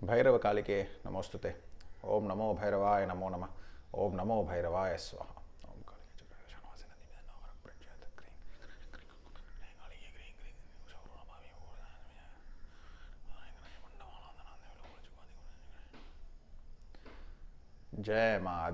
Bhairava Kalike Namostute. Om Namo Bhairavaya Namo Nama. Om Namo Bhairavaya Swaha. Jai Maa.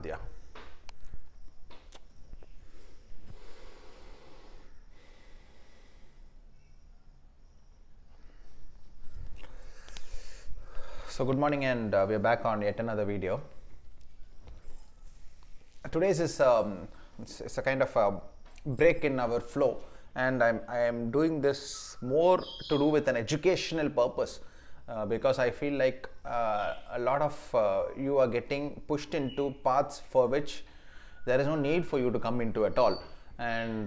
So good morning, and we are back on yet another video. Today's is it's a kind of a break in our flow, and I am doing this more to do with an educational purpose because I feel like a lot of you are getting pushed into paths for which there is no need for you to come into at all, and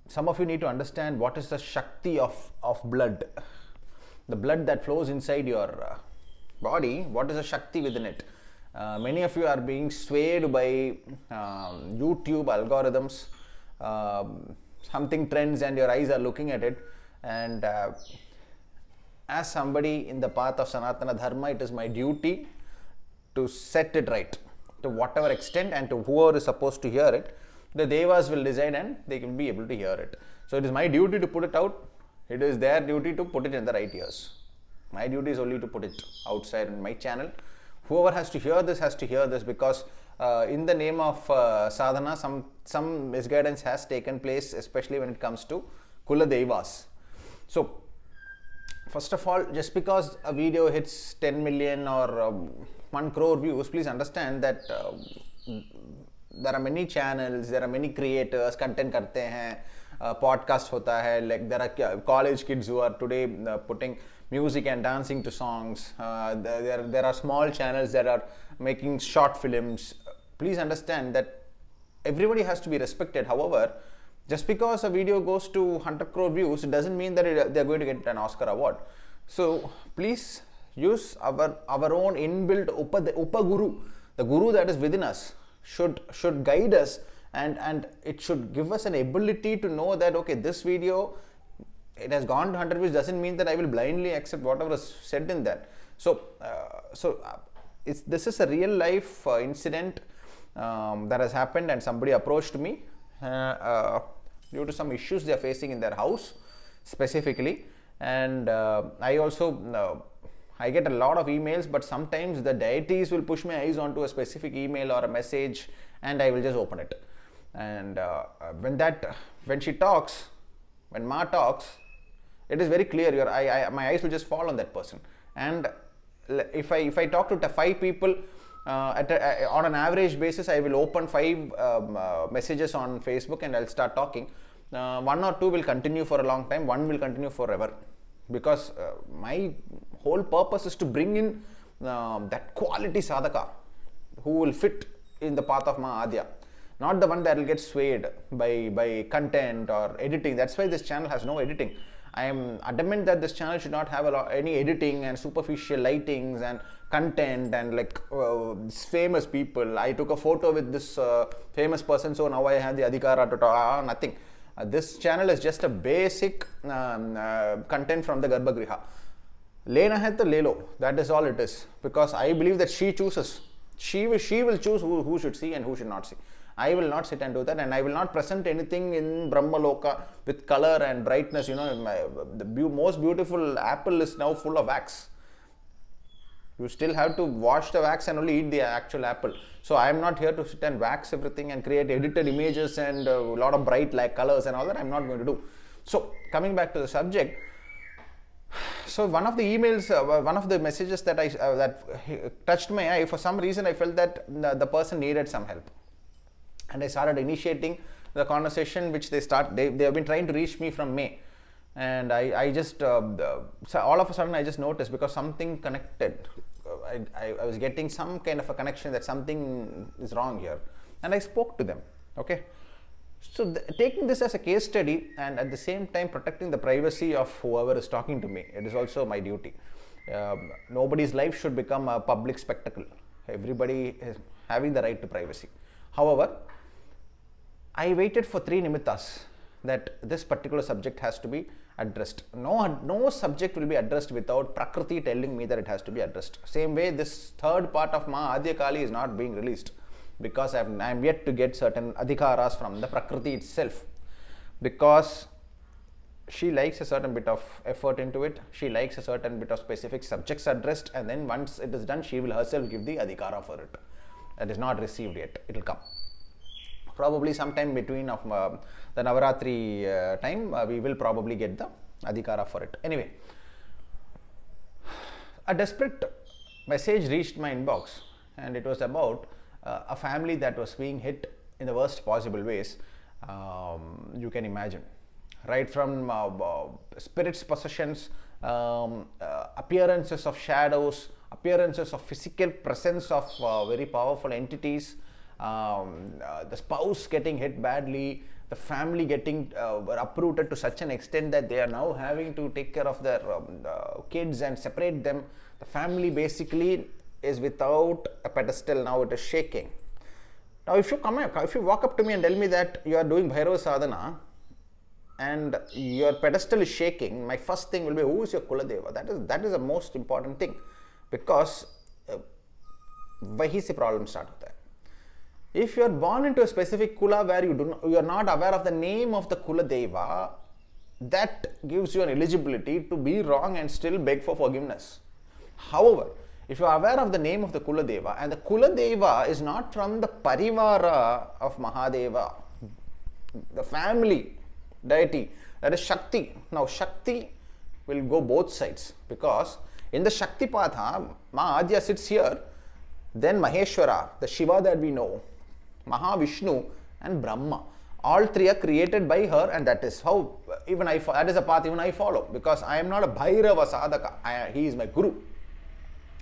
some of you need to understand what is the Shakti of blood. The blood that flows inside your body, what is the Shakti within it? Many of you are being swayed by YouTube algorithms, something trends, and your eyes are looking at it. And as somebody in the path of Sanatana Dharma, it is my duty to set it right to whatever extent, and to whoever is supposed to hear it. The Devas will decide and they will be able to hear it. So it is my duty to put it out. It is their duty to put it in the right ears. My duty is only to put it outside in my channel. Whoever has to hear this has to hear this, because in the name of sadhana, some misguidance has taken place, especially when it comes to KULA DEIVAs. So first of all, just because a video hits 10 million or 1 crore views, please understand that there are many channels, there are many creators, content karte hain. Podcast hota hai, like there are college kids who are today putting music and dancing to songs. There are small channels that are making short films. Please understand that everybody has to be respected. However, just because a video goes to 100 crore views, it doesn't mean that they are going to get an Oscar award. So please use our own inbuilt Upaguru. The guru that is within us should guide us, and it should give us an ability to know that, okay, this video, it has gone to 100 views, doesn't mean that I will blindly accept whatever is said in that. So this is a real life incident that has happened, and somebody approached me due to some issues they are facing in their house specifically. And I also I get a lot of emails, but sometimes the deities will push my eyes onto a specific email or a message, and I will just open it. And when she talks, when Ma talks, it is very clear. My eyes will just fall on that person. And if I talk to 5 people on an average basis, I will open 5 messages on Facebook, and I'll start talking. 1 or 2 will continue for a long time. 1 will continue forever, because my whole purpose is to bring in that quality sadhaka who will fit in the path of Maha. Not the one that will get swayed by content or editing. That's why this channel has no editing. I am adamant that this channel should not have any editing and superficial lightings and content and like famous people. I took a photo with this famous person, so now I have the adhikara to talk. Nothing. This channel is just a basic content from the Garbhagriha. Lena hai to le lo. That is all it is. Because I believe that she chooses. She will choose who should see and who should not see. I will not sit and do that, and I will not present anything in Brahmaloka with color and brightness. You know, the most beautiful apple is now full of wax. You still have to wash the wax and only eat the actual apple. So I am not here to sit and wax everything and create edited images and a lot of bright like colors and all that. I am not going to do. So coming back to the subject. So one of the emails, one of the messages that that touched my eye. For some reason, I felt that the person needed some help, and I started initiating the conversation, which they have been trying to reach me from May. And I just so all of a sudden I just noticed, because something connected. I was getting some kind of a connection that something is wrong here, and I spoke to them. Okay. So taking this as a case study, and at the same time protecting the privacy of whoever is talking to me, it is also my duty. Nobody's life should become a public spectacle. Everybody is having the right to privacy. However, I waited for 3 nimittas. that this particular subject has to be addressed. No subject will be addressed without Prakriti telling me that it has to be addressed. Same way, this third part of Maa Adya Kali is not being released because I am yet to get certain adhikaras from the Prakriti itself, because she likes a certain bit of effort into it, she likes a certain bit of specific subjects addressed, and then once it is done, she will herself give the adhikara for it. That is not received yet. It will come. Probably sometime between of the Navaratri time, we will probably get the adhikara for it. Anyway, a desperate message reached my inbox, and it was about a family that was being hit in the worst possible ways you can imagine. Right from spirits possessions, appearances of shadows, appearances of physical presence of very powerful entities, the spouse getting hit badly, the family getting uprooted to such an extent that they are now having to take care of their kids and separate them. The family basically is without a pedestal, now it is shaking. Now if you walk up to me and tell me that you are doing Bhairava sadhana and your pedestal is shaking, my first thing will be, who is your Kula Deva? That is the most important thing, because wahi se problem start hota hai. If you are born into a specific Kula where you are not aware of the name of the Kula Deva, that gives you an eligibility to be wrong and still beg for forgiveness. However, if you are aware of the name of the Kula Deva, and the Kula Deva is not from the Parivara of Mahadeva, the family deity, that is Shakti. Now Shakti will go both sides, because in the Shakti Patha, Maa Adya sits here, then Maheshwara, the Shiva that we know, Mahavishnu and Brahma, all three are created by her, and that is how that is a path even I follow, because I am not a Bhairava sadhaka, he is my Guru.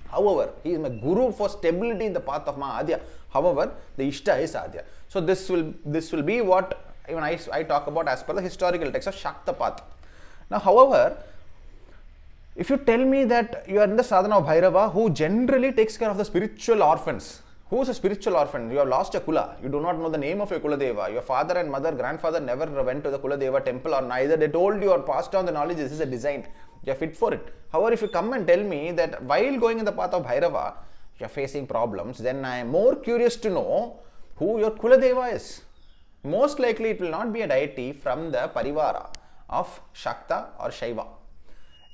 However, he is my Guru for stability in the path of Maa Adya. However, the Ishta is Adya. So this will be what even I talk about as per the historical text of Shaktapat. Now, however, if you tell me that you are in the sadhana of Bhairava, who generally takes care of the spiritual orphans, who is a spiritual orphan? You have lost your Kula, you do not know the name of your Kula Deva, your father and mother, grandfather never went to the Kula Deva temple, or neither they told you or passed on the knowledge, this is a design, you are fit for it. However, if you come and tell me that while going in the path of Bhairava, you are facing problems, then I am more curious to know who your Kula Deva is. Most likely it will not be a deity from the Parivara of Shakta or Shaiva.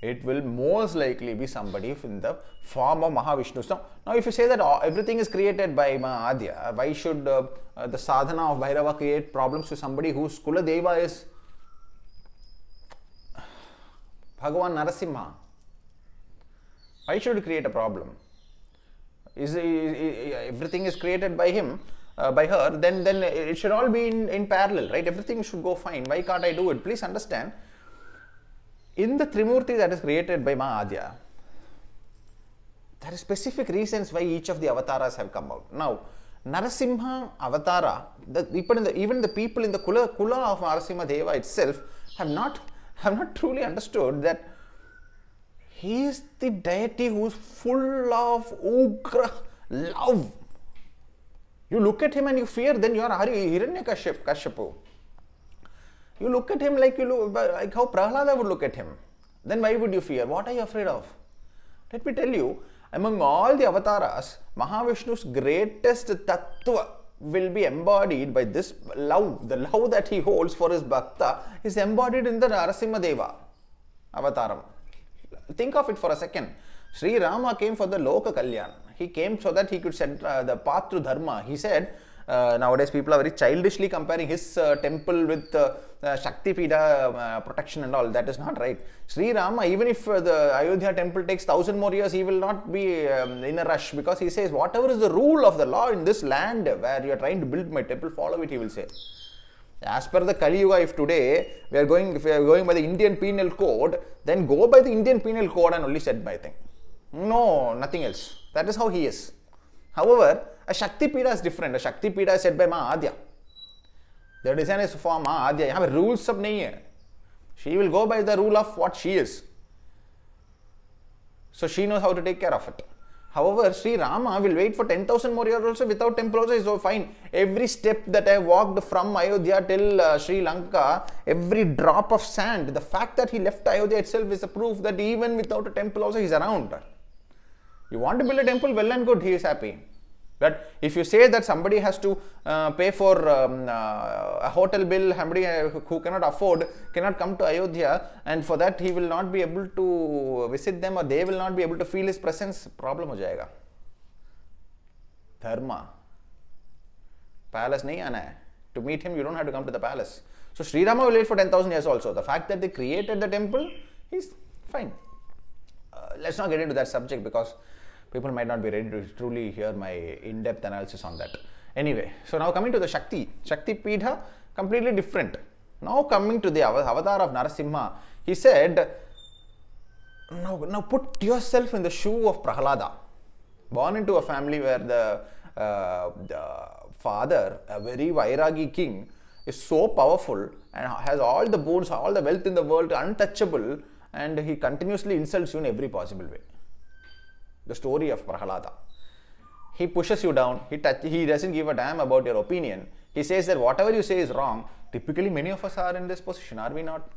It will most likely be somebody in the form of Mahavishnu. Now if you say that everything is created by Maa Adya, why should the sadhana of Bhairava create problems to somebody whose Kula Deva is Bhagavan Narasimha? Why should it create a problem? Everything is created by him, by her, then it should all be in parallel, right? Everything should go fine. Why can't I do it? Please understand, in the Trimurti that is created by Maa Adya, there are specific reasons why each of the avatars have come out. Now, Narasimha avatara, even the people in the Kula of Narasimha Deva itself have not truly understood that he is the deity who is full of ugra love. You look at him and you fear, then you are Hiranyakashipu. You look at him like how Prahlada would look at him. Then why would you fear? What are you afraid of? Let me tell you, among all the avatars, Mahavishnu's greatest tattva will be embodied by this love. The love that he holds for his bhakta is embodied in the Narasimha Deva avataram. Think of it for a second. Sri Rama came for the Loka Kalyan. He came so that he could set the path to Dharma. He said, nowadays people are very childishly comparing his temple with Shakti Pida protection and all. That is not right. Sri Rama, even if the Ayodhya temple takes 1000 more years, he will not be in a rush, because he says, whatever is the rule of the law in this land where you are trying to build my temple, follow it, he will say. As per the Kali Yuga, if today if we are going by the Indian Penal Code, then go by the Indian Penal Code and only set by thing. No, nothing else. That is how he is. However, a Shakti Pida is different. A Shakti Pida is set by Maa Adya. The design is for Maa Adya. यहाँ पे rules सब नहीं है. She will go by the rule of what she is. So she knows how to take care of it. However, Sri Rama will wait for 10,000 more years also without temple also is so fine. Every step that I walked from Ayodhya till Sri Lanka, every drop of sand, the fact that he left Ayodhya itself is a proof that even without a temple also he is around. You want to build a temple, well and good, he is happy. But if you say that somebody has to pay for a hotel bill, somebody who cannot afford, cannot come to Ayodhya, and for that he will not be able to visit them or they will not be able to feel his presence, problem ho jayega. Dharma. Palace nahi aana hai. To meet him, you don't have to come to the palace. So Sri Rama will wait for 10,000 years also. The fact that they created the temple is fine. Let's not get into that subject because people might not be ready to truly hear my in-depth analysis on that. Anyway, so now coming to the Shakti Pidha, completely different. Now coming to the avatar of Narasimha, he said, now put yourself in the shoe of Prahlada. Born into a family where the father, a very Vairagi king, is so powerful and has all the boons, all the wealth in the world, untouchable, and he continuously insults you in every possible way. The story of Prahlada. He pushes you down, he doesn't give a damn about your opinion. He says that whatever you say is wrong. Typically, many of us are in this position, are we not?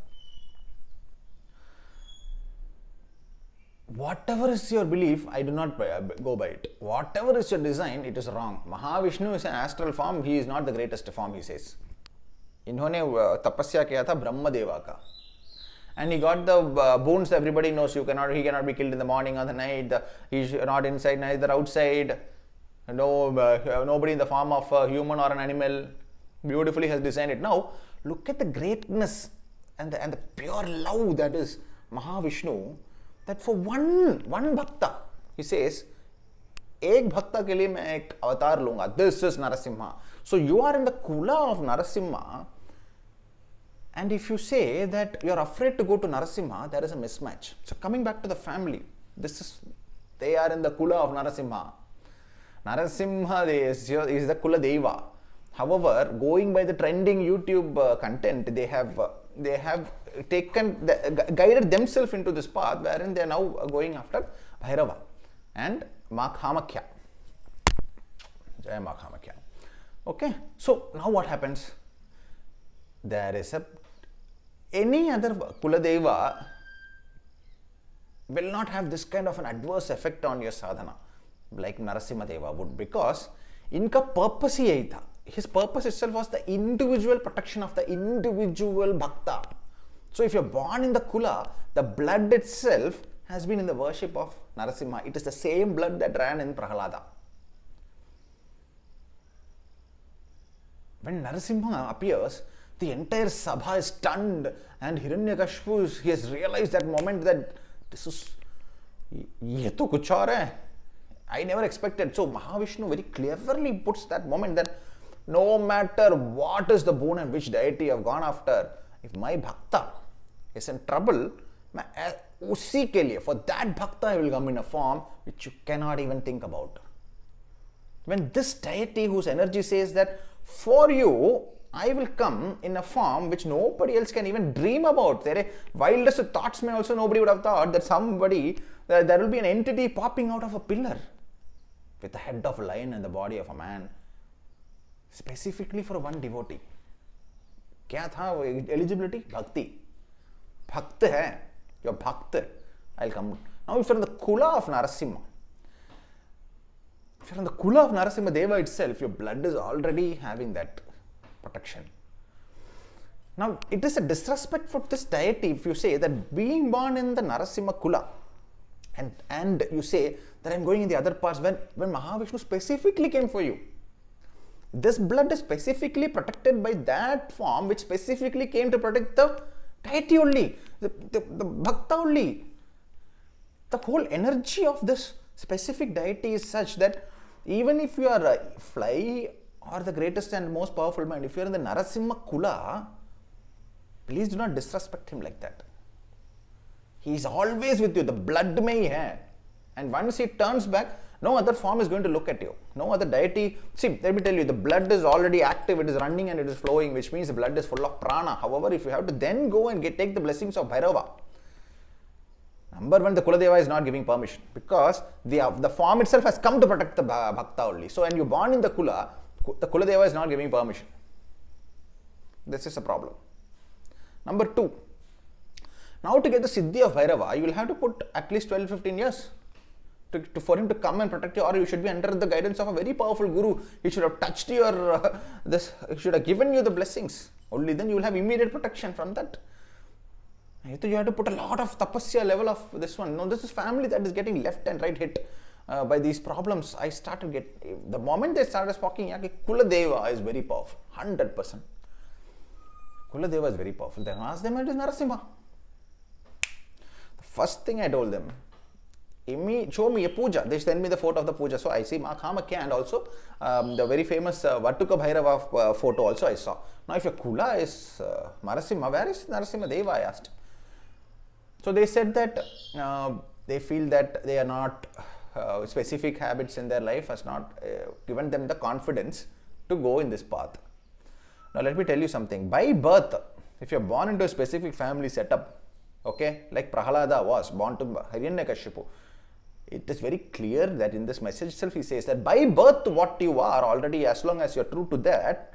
Whatever is your belief, I do not go by it. Whatever is your design, it is wrong. Mahavishnu is an astral form, he is not the greatest form, he says. इन्होंने तपस्या किया था ब्रह्म देवा का. And he got the boons everybody knows. He cannot be killed in the morning or the night. He's not inside, neither outside. No, nobody in the form of a human or an animal. Beautifully has designed it. Now, look at the greatness and the pure love that is Mahavishnu. That for one bhakta, he says, एक भक्ता के लिए मैं एक अवतार लूंगा. This is Narasimha. So you are in the Kula of Narasimha. And if you say that you are afraid to go to Narasimha, there is a mismatch. So coming back to the family, they are in the Kula of Narasimha. Narasimha is the Kula Deiva. However, going by the trending YouTube content, they have guided themselves into this path wherein they are now going after Bhairava and Maa Kamala. Jai Maa Kamala. Okay, so now what happens? There is any other Kula Deiva will not have this kind of an adverse effect on your sadhana like Narasimha Deva would, because inka purpose hi yahi tha. His purpose itself was the individual protection of the individual bhakta. So if you're born in the Kula, the blood itself has been in the worship of Narasimha. It is the same blood that ran in Prahlada. When Narasimha appears, the entire Sabha is stunned, and Hiranyakashipu, he has realized that moment that ye to kuch aur hai. I never expected. So Mahavishnu very cleverly puts that moment that no matter what is the boon and which deity I have gone after, if my bhakta is in trouble, usi ke liye, for that bhakta I will come in a form which you cannot even think about. When this deity whose energy says that for you, I will come in a form which nobody else can even dream about. Their wildest thoughts may also nobody would have thought that there will be an entity popping out of a pillar with the head of a lion and the body of a man, specifically for one devotee. Kya tha eligibility? Bhakti. Bhakt hai. You're bhakt. I'll come. Now if you're in the Kula of Narasimha, if you're in the Kula of Narasimha Deva itself, your blood is already having that protection. Now, it is a disrespect for this deity if you say that being born in the Narasimha Kula and you say that I'm going in the other parts when Mahavishnu specifically came for you. This blood is specifically protected by that form which specifically came to protect the deity only, the bhakta only. The whole energy of this specific deity is such that even if you are a fly or the greatest and most powerful mind, if you are in the Narasimha Kula, please do not disrespect him like that. He is always with you. The blood mein hai. And once he turns back, no other form is going to look at you. No other deity. See, let me tell you, the blood is already active. It is running and it is flowing, which means the blood is full of prana. However, if you have to then go and take the blessings of Bhairava, Number one, the Kula Deva is not giving permission because the form itself has come to protect the Bhakta only. So when you're born in the Kula Deva is not giving permission. This is a problem. Number two, now to get the Siddhi of Bhairava, you will have to put at least 12-15 years for him to come and protect you, or you should be under the guidance of a very powerful Guru. He should have touched your, he should have given you the blessings. Only then you will have immediate protection from that. You have to put a lot of tapasya level of this one. No, this is family that is getting left and right hit by these problems. I started the moment they started speaking, Kula Deva is very powerful, 100%. Kula Deva is very powerful. Then I asked them, it is Narasimha. The first thing I told them, show me a puja. They send me the photo of the puja. So I see Maa Kamala and also the very famous Vatuka Bhairava photo also I saw. Now if your Kula is Narasimha, where is Narasimha Deva? I asked. So they said that they feel that they are not, specific habits in their life has not given them the confidence to go in this path. Now let me tell you something. By birth, if you are born into a specific family setup, okay, like Prahalada was born to Hiranyakashipu, it is very clear that in this message itself he says that by birth what you are already, as long as you are true to that,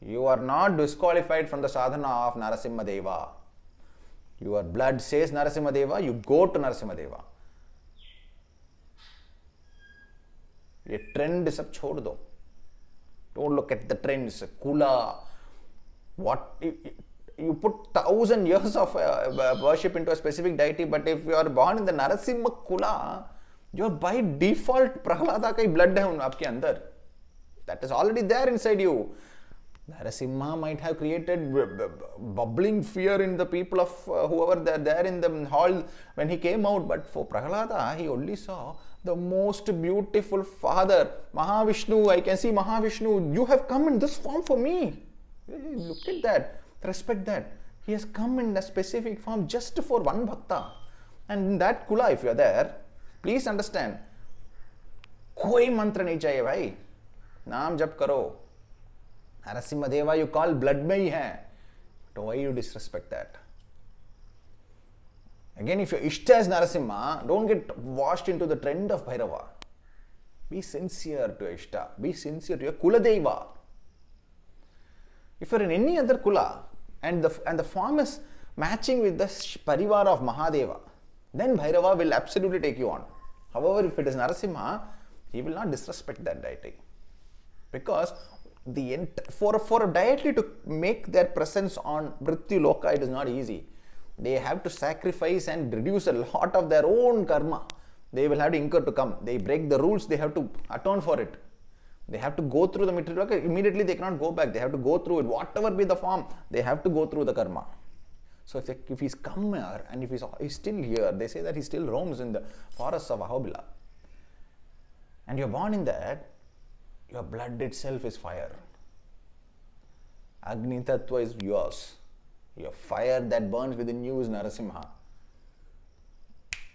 you are not disqualified from the sadhana of Narasimha Deva. Your blood says Narasimha Deva, you go to Narasimha Deva. ये trend सब छोड़ दो. Don't look at the trends. Kula, what you put 1,000 years of worship into a specific deity, but if you are born in the Narasimha Kula, you are by default Prahlada ka blood hai aapke andar. That is already there inside you. Narasimha might have created bubbling fear in the people of whoever they are there in the hall when he came out, but for Prahlada, he only saw the most beautiful father. Mahavishnu, I can see Mahavishnu, you have come in this form for me. Look at that, respect that. He has come in a specific form just for one bhakta. And in that Kula, if you are there, please understand, koi mantra nahi chahiye bhai. Naam jap karo. Narasimha Deva you call blood mein hi hai. So why you disrespect that? Again, if your Ishta is Narasimha, don't get washed into the trend of Bhairava. Be sincere to your Ishta. Be sincere to your Kula Deva. If you are in any other Kula and the form is matching with the Parivar of Mahadeva, then Bhairava will absolutely take you on. However, if it is Narasimha, he will not disrespect that deity. Because for a deity to make their presence on Mrityu Loka, it is not easy. They have to sacrifice and reduce a lot of their own karma. They will have to incur to come. They break the rules, they have to atone for it. They have to go through the material loka. Immediately they cannot go back. They have to go through it. Whatever be the form, they have to go through the karma. So if he's come here and if he's still here, they say that he still roams in the forests of Ahobila. And you're born in that, your blood itself is fire. Agni Tattva is yours. Your fire that burns within you is Narasimha.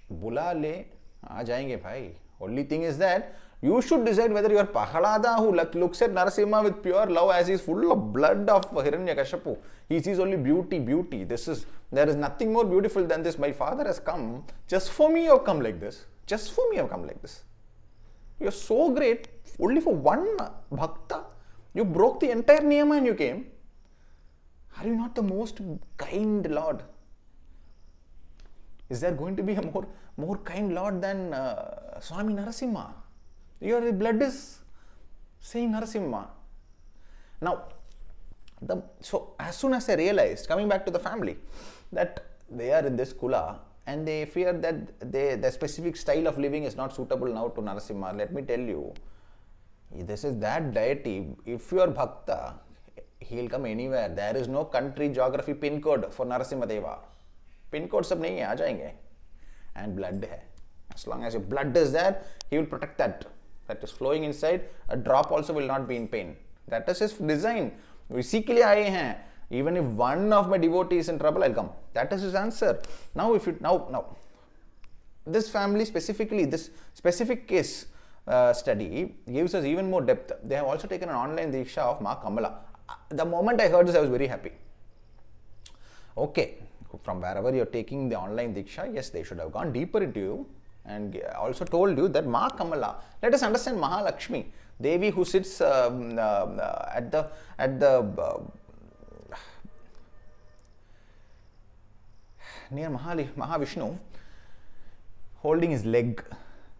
Bula le, aa jayenge bhai. Only thing is that you should decide whether you are Pahalada who looks at Narasimha with pure love as he is full of blood of Hiranyakashipu. He sees only beauty, beauty. There is nothing more beautiful than this. My father has come. Just for me you have come like this. Just for me you have come like this. You are so great. Only for one bhakta. You broke the entire niyama and you came. Are you not the most kind Lord? Is there going to be a more kind Lord than Swami Narasimha? Your blood is saying Narasimha. Now, so as soon as I realized, coming back to the family, that they are in this Kula and they fear that the specific style of living is not suitable now to Narasimha, let me tell you, this is that deity. If you are Bhakta, he will come anywhere. There is no country, geography, pin code for Narasimha Deva. Pin code sab nahi hai, aa jayenge. And blood hai. As long as your blood is there, he will protect that. That is flowing inside. A drop also will not be in pain. That is his design. इसी के लिए आए हैं. Even if one of my devotees is in trouble, I'll come. That is his answer. Now, this family specifically, this specific case study gives us even more depth. They have also taken an online diksha of Maa Kamala. The moment I heard this, I was very happy. Okay, from wherever you're taking the online Diksha, yes, they should have gone deeper into you and also told you that Maa Kamala. Let us understand Mahalakshmi, Devi who sits at the near Mahavishnu, holding his leg.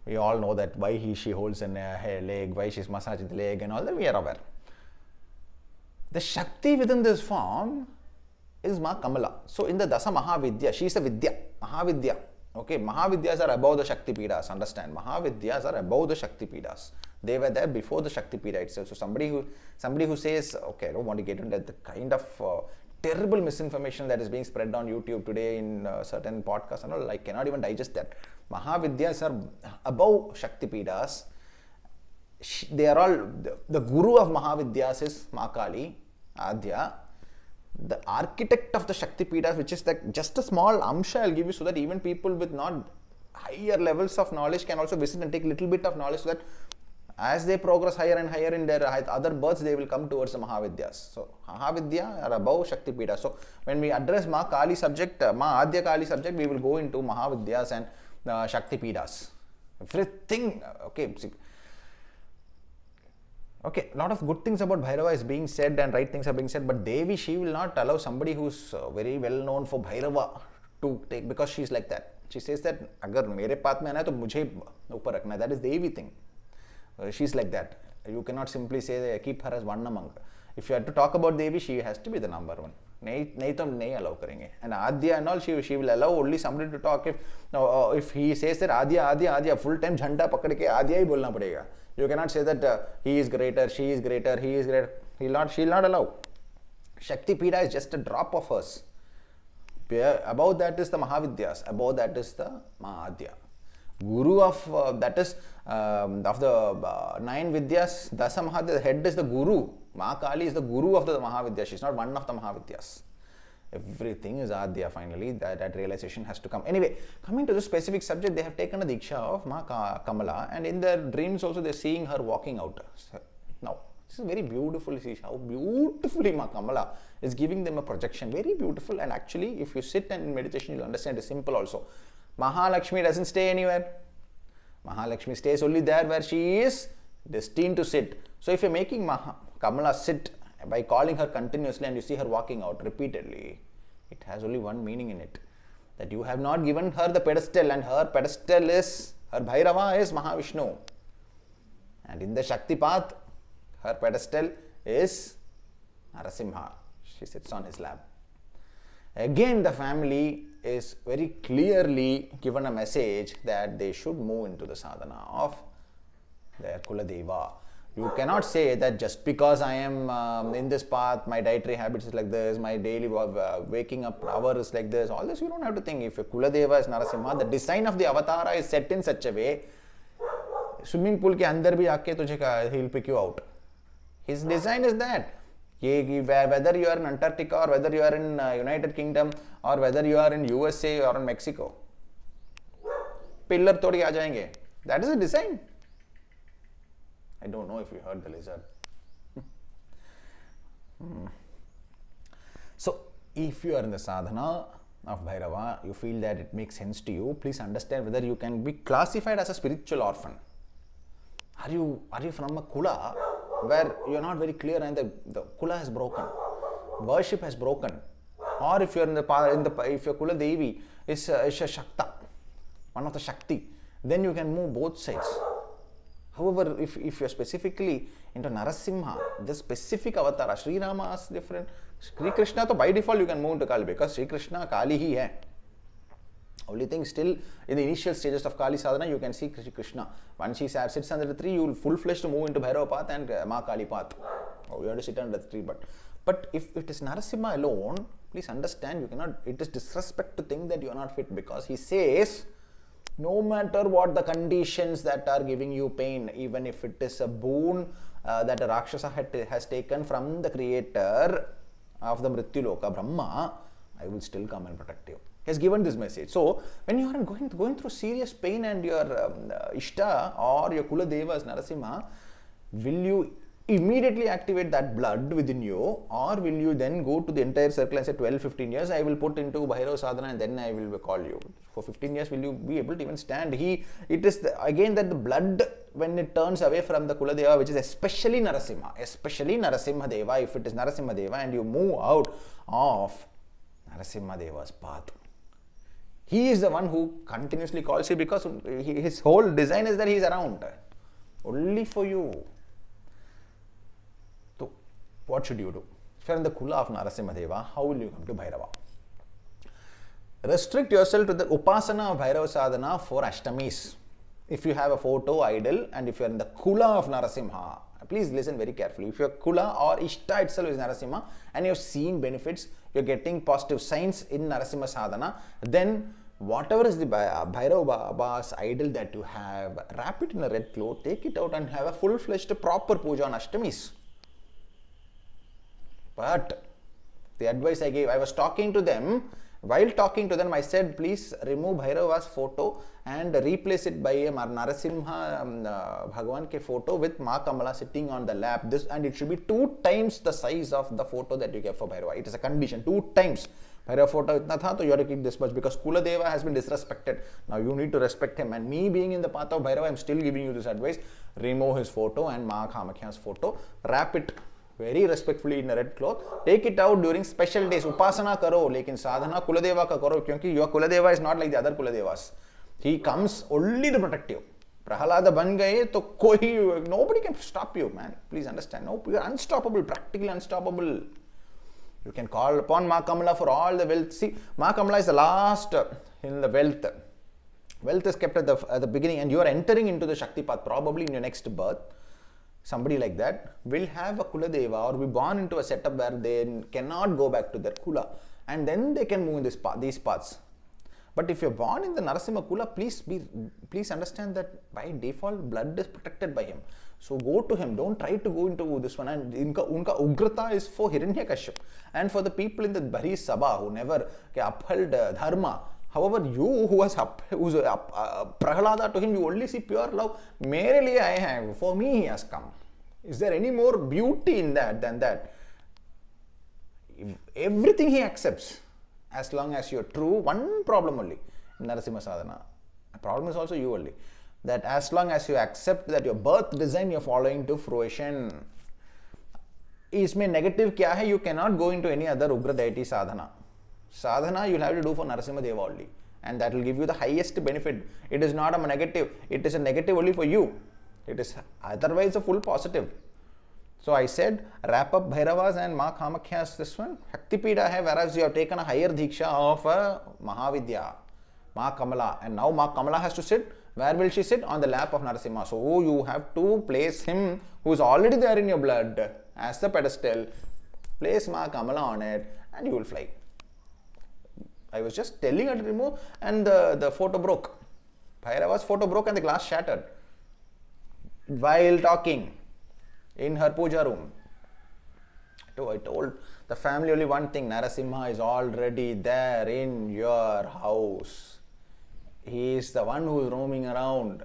We all know that why she holds a leg, why she's massaging the leg and all that, we are aware. The Shakti within this form is Maa Kamala. So in the Dasa Mahavidya, she is a Vidya, Mahavidya. Okay, Mahavidyas are above the Shakti Pidas, understand. Mahavidyas are above the Shakti Pidas. They were there before the Shakti Pida itself. So somebody who says, okay, I don't want to get into the kind of terrible misinformation that is being spread on YouTube today in certain podcasts and all, I cannot even digest that. Mahavidyas are above Shakti Pidas. They are all, the guru of Mahavidyas is Maa Kali, Adya. The architect of the Shakti Pidas, which is like just a small amsha I'll give you so that even people with not higher levels of knowledge can also visit and take a little bit of knowledge, so that as they progress higher and higher in their other births, they will come towards the Mahavidyas. So Mahavidya are above Shakti Pidas. So when we address Maa Kali subject, Maa Adya Kali subject, we will go into Mahavidyas and Shakti Pidas. Everything, okay. Okay, a lot of good things about Bhairava is being said and right things are being said, but Devi, she will not allow somebody who's very well known for Bhairava to take, because she's like that. She says that, agar mere path mein aana hai to mujhe upar rakhna hai. That is Devi thing. She's like that. You cannot simply say, keep her as one among. If you have to talk about Devi, she has to be the number one. Nahi to nahi allow karenge. And Adya and all, she will allow only somebody to talk if he says that Adya, full time jhanda pakad ke Adya hi bolna padega. You cannot say that he is greater, she is greater, he is greater. She will not allow. Shakti Pida is just a drop of hers. Above that is the Mahavidyas. Above that is the Mahadya. Guru of that is of the 9 Vidyas, Dasa Mahadya, the head is the Guru. Maa Kali is the Guru of the Mahavidya. She is not one of the Mahavidyas. Everything is Adya finally. That realization has to come. Anyway, coming to the specific subject, they have taken a Diksha of Maa Kamala, and in their dreams also they are seeing her walking out. Now, this is very beautiful. See how beautifully Maa Kamala is giving them a projection. Very beautiful. And actually, if you sit and in meditation, you'll understand it's simple also. Mahalakshmi doesn't stay anywhere. Mahalakshmi stays only there where she is destined to sit. So if you're making Kamala sit by calling her continuously and you see her walking out repeatedly, it has only one meaning in it. That you have not given her the pedestal, and her pedestal is, her Bhairava is Mahavishnu. And in the Shakti path, her pedestal is Narasimha. She sits on his lap. Again, the family is very clearly given a message that they should move into the sadhana of their Kula Deiva. You cannot say that just because I am in this path, my dietary habits is like this, my daily waking up hour is like this, all this you don't have to think. If your Kula Deva is Narasimha, the design of the avatara is set in such a way, swimming pool ke andar bhi aake tujhe he'll pick you out. His design is that. Whether you are in Antarctica or whether you are in United Kingdom or whether you are in USA or in Mexico, pillar todi aa jayenge. That is a design. I don't know if you heard the lizard. So, if you are in the sadhana of Bhairava, you feel that it makes sense to you, please understand whether you can be classified as a spiritual orphan. Are you from a Kula where you are not very clear and the Kula has broken, worship has broken, or if you are if your Kula Devi is a Shakta, one of the Shakti, then you can move both sides. However, if you are specifically into Narasimha, the specific avatara, Sri Rama is different. Sri Krishna, by default, you can move into Kali because Sri Krishna Kali hi hai. Only thing still in the initial stages of Kali sadhana, you can see Sri Krishna. Once he sits under the tree, you will full-fledged move into Bhairava path and Maa Kali path. Oh, you have to sit under the tree. But if it is Narasimha alone, please understand, you cannot. It is disrespect to think that you are not fit, because he says, no matter what the conditions that are giving you pain, even if it is a boon that a Rakshasa has taken from the creator of the Mrityuloka, Brahma, I will still come and protect you. He has given this message. So, when you are going through serious pain and your Ishta or your Kula Deva is Narasimha, will you immediately activate that blood within you, or will you then go to the entire circle and say 12-15 years I will put into Bhairava sadhana and then I will call you? For 15 years will you be able to even stand? It is again that the blood, when it turns away from the Kula Deva, which is especially Narasimha Deva, if it is Narasimha Deva and you move out of Narasimha Deva's path, he is the one who continuously calls you, because his whole design is that he is around only for you. So what should you do? If you are in the Kula of Narasimha Deva, how will you come to Bhairava? Restrict yourself to the Upasana of Bhairava sadhana for Ashtamis. If you have a photo idol and if you are in the Kula of Narasimha, please listen very carefully. If your Kula or Ishta itself is Narasimha and you have seen benefits, you are getting positive signs in Narasimha sadhana, then whatever is the Bhairava Baba's idol that you have, wrap it in a red cloth, take it out and have a full-fledged proper puja on Ashtamis. But the advice I gave, I was talking to them. While talking to them, I said, please remove Bhairava's photo and replace it by a Narasimha Bhagavan ke photo with Maa Kamala sitting on the lap. And it should be 2 times the size of the photo that you get for Bhairava. It is a condition, 2 times. Bhairava photo itna tha, so you have to keep this much, because Kula Deva has been disrespected. Now you need to respect him. And me being in the path of Bhairava, I am still giving you this advice. Remove his photo and Maa Kamakhya's photo. Wrap it very respectfully in a red cloth. Take it out during special days. Upasana karo, lekin sadhana Kula Deva ka karo, kyunki your Kula Deva is not like the other Kula Devas. He comes only to protect you. Prahalada ban gaye to nobody can stop you, man. Please understand. No, you are unstoppable, practically unstoppable. You can call upon Maa Kamala for all the wealth. See, Maa Kamala is the last in the wealth. Wealth is kept at the beginning, and you are entering into the Shakti path probably in your next birth. Somebody like that will have a Kula Deva or be born into a setup where they cannot go back to their Kula, and then they can move in these paths. But if you're born in the Narasimha Kula, please understand that by default blood is protected by him. So go to him. Don't try to go into this one. And unka ugrata is for Hiranyakashipu and for the people in the Bhari Sabha who never upheld dharma. However, you who's Prahalada, to him you only see pure love. Mere liye I have, for me he has come. Is there any more beauty in that than that? Everything he accepts, as long as you're true. One problem only in Narasimha sadhana. The problem is also you only. That as long as you accept that your birth design you're following to fruition. Isme negative kya hai? You cannot go into any other Ugra deity sadhana. Sadhana you'll have to do for Narasimha Deva only, and that will give you the highest benefit. It is not a negative, it is a negative only for you. It is otherwise a full positive. So I said, wrap up Bhairavas and Maa Kamakhya's this one. Shakti Pida hai, whereas you have taken a higher Diksha of Mahavidya, Maa Kamala, and now Maa Kamala has to sit. Where will she sit? On the lap of Narasimha. So you have to place him who is already there in your blood as the pedestal. Place Maa Kamala on it and you will fly. I was just telling her to remove, and the photo broke. Bhairava's photo broke and the glass shattered while talking in her puja room. So I told the family only one thing: Narasimha is already there in your house. He is the one who is roaming around.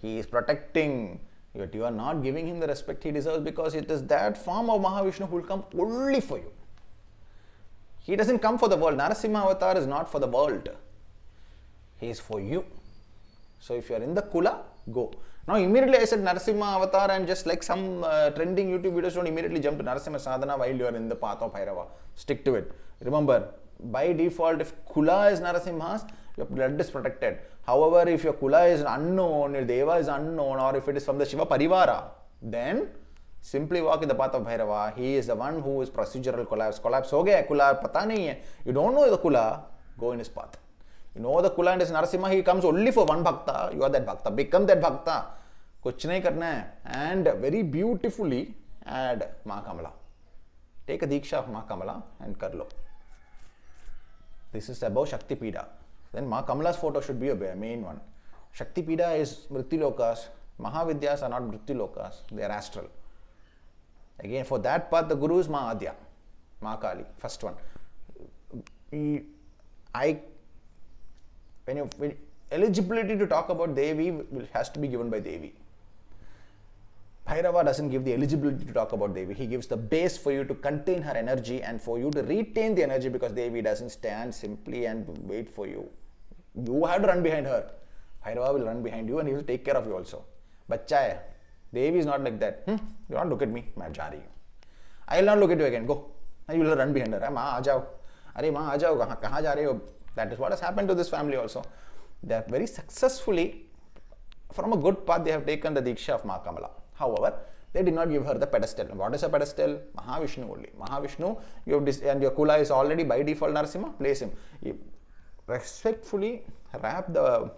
He is protecting. Yet you are not giving him the respect he deserves, because it is that form of Mahavishnu who will come only for you. He doesn't come for the world. Narasimha avatar is not for the world. He is for you. So if you are in the Kula, go. Now immediately I said Narasimha avatar, and just like some trending YouTube videos, don't immediately jump to Narasimha sadhana while you are in the path of Bhairava. Stick to it. Remember, by default, if Kula is Narasimha's, your blood is protected. However, if your Kula is unknown, your Deva is unknown, or if it is from the Shiva Parivara, then simply walk in the path of Bhairava. He is the one who is procedural collapse. Collapse ho gaya, Kula pata nahi hai. You don't know the Kula, go in his path. You know the Kula and his Narasimha, he comes only for one Bhakta. You are that Bhakta. Become that Bhakta. Kuch nahi karna hai. And very beautifully add Maa Kamala. Take a Diksha of Maa Kamala and Karlo. This is about Shakti Pida. Then Maa Kamala's photo should be a main one. Shakti Pida is Mrittilokas. Mahavidyas are not Mrittilokas. They are astral. Again, for that path, the Guru is Maa Adya, Maa Kali, first one. When eligibility to talk about Devi has to be given by Devi. Bhairava doesn't give the eligibility to talk about Devi. He gives the base for you to contain her energy and for you to retain the energy, because Devi doesn't stand simply and wait for you. You have to run behind her. Bhairava will run behind you and he will take care of you also. Bachcha hai. Devi is not like that. You don't look at me. Main ja rahi hu. I will not look at you again. Go. And you will run behind her. Maa, aa jao. Arey maa, aa jao. Kahan ja rahe ho? That is what has happened to this family also. They have very successfully, from a good path, they have taken the Diksha of Maa Kamala. However, they did not give her the pedestal. What is a pedestal? Mahavishnu only. Mahavishnu, and your Kula is already by default Narasimha, place him. You respectfully wrap the,